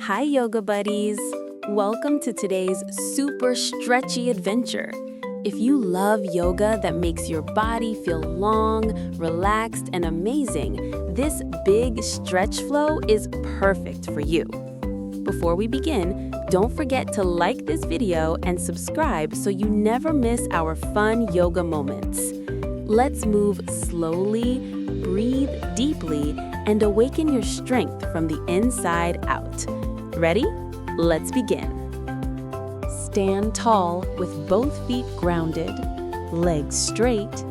Hi, yoga buddies! Welcome to today's super stretchy adventure. If you love yoga that makes your body feel long, relaxed, and amazing, this big stretch flow is perfect for you. Before we begin, don't forget to like this video and subscribe so you never miss our fun yoga moments. Let's move slowly, breathe deeply, and awaken your strength from the inside out. Ready? Let's begin. Stand tall with both feet grounded, legs straight,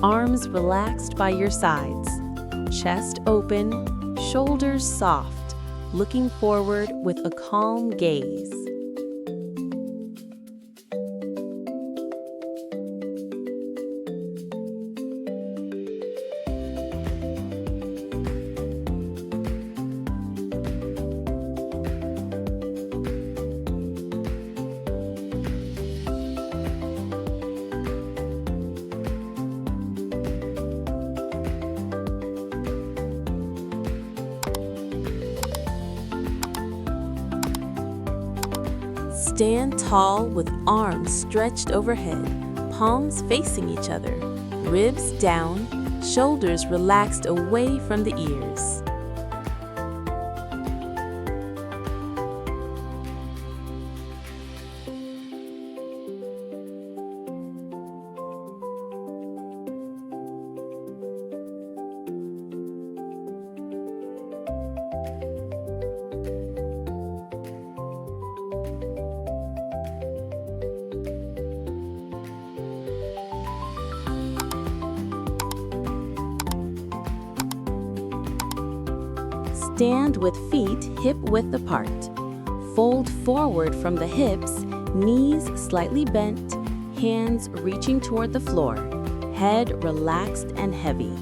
arms relaxed by your sides, chest open, shoulders soft, looking forward with a calm gaze. Stand tall with arms stretched overhead, palms facing each other, ribs down, shoulders relaxed away from the ears. Stand with feet hip-width apart. Fold forward from the hips, knees slightly bent, hands reaching toward the floor, head relaxed and heavy.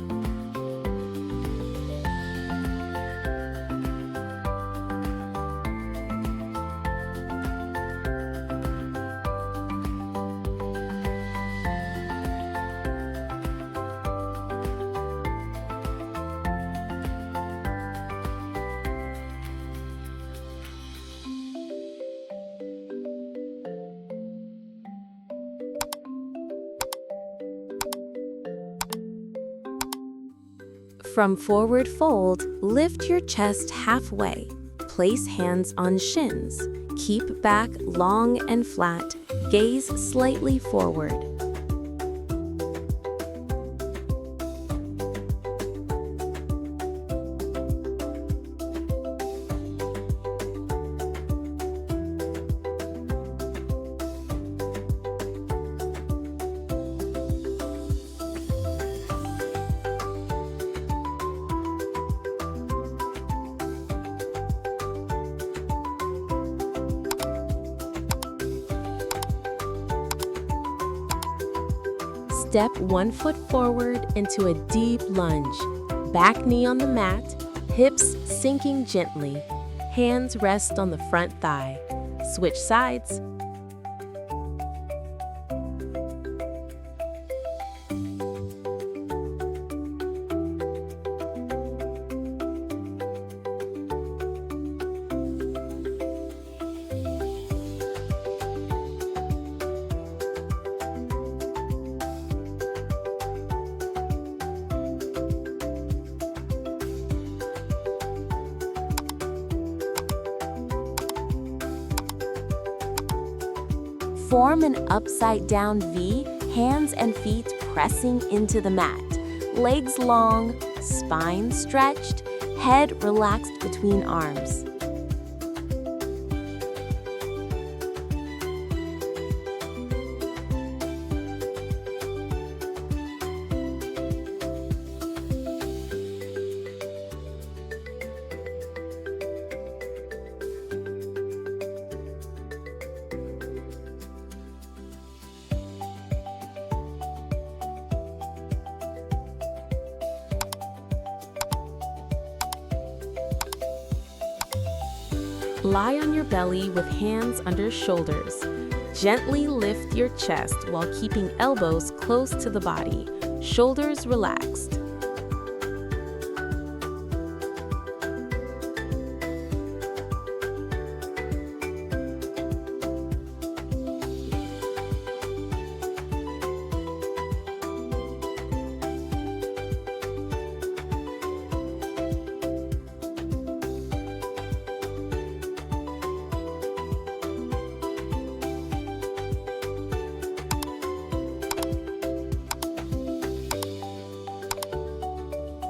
From forward fold, lift your chest halfway. Place hands on shins. Keep back long and flat. Gaze slightly forward. Step 1 foot forward into a deep lunge. Back knee on the mat, hips sinking gently. Hands rest on the front thigh. Switch sides. Form an upside-down V, hands and feet pressing into the mat. Legs long, spine stretched, head relaxed between arms. Lie on your belly with hands under shoulders. Gently lift your chest while keeping elbows close to the body, shoulders relaxed.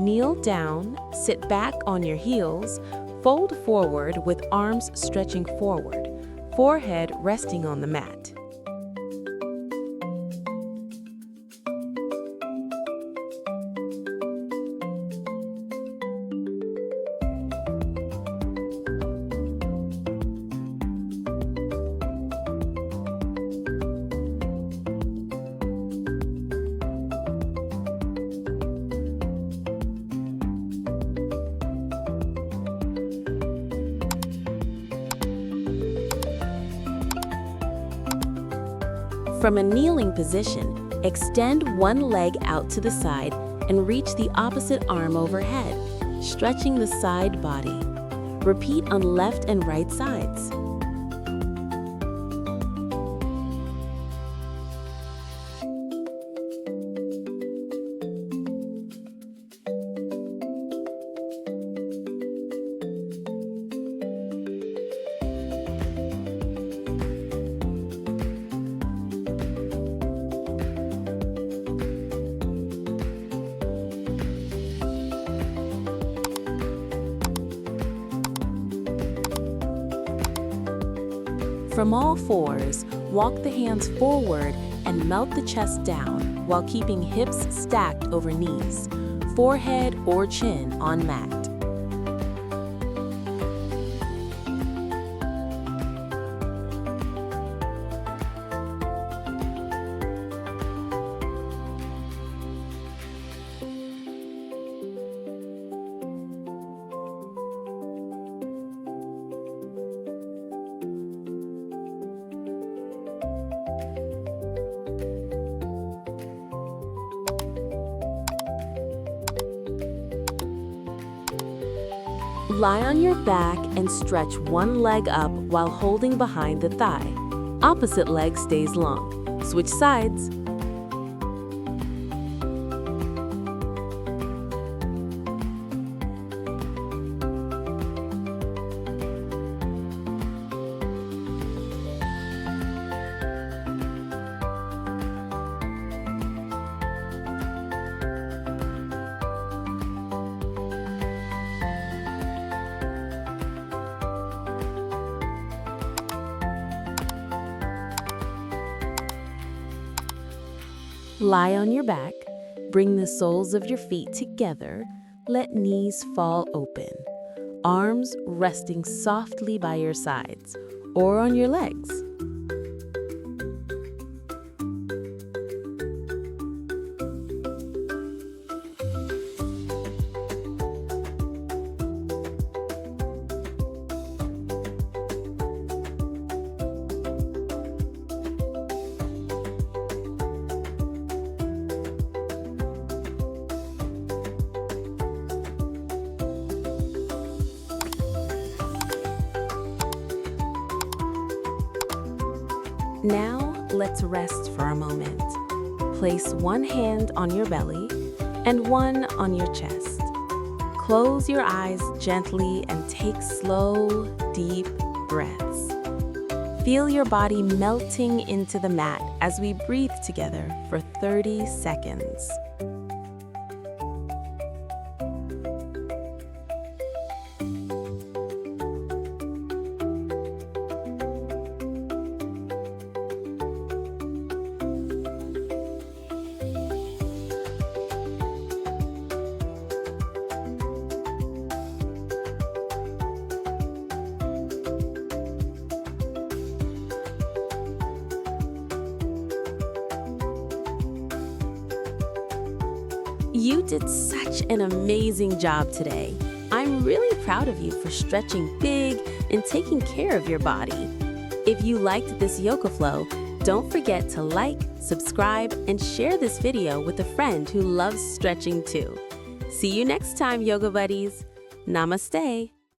Kneel down, sit back on your heels, fold forward with arms stretching forward, forehead resting on the mat. From a kneeling position, extend one leg out to the side and reach the opposite arm overhead, stretching the side body. Repeat on left and right sides. From all fours, walk the hands forward and melt the chest down while keeping hips stacked over knees, forehead or chin on mat. Lie on your back and stretch one leg up while holding behind the thigh. Opposite leg stays long. Switch sides. Lie on your back, bring the soles of your feet together, let knees fall open. Arms resting softly by your sides or on your legs. Now, let's rest for a moment. Place one hand on your belly and one on your chest. Close your eyes gently and take slow, deep breaths. Feel your body melting into the mat as we breathe together for 30 seconds. You did such an amazing job today. I'm really proud of you for stretching big and taking care of your body. If you liked this yoga flow, don't forget to like, subscribe, and share this video with a friend who loves stretching too. See you next time, yoga buddies. Namaste.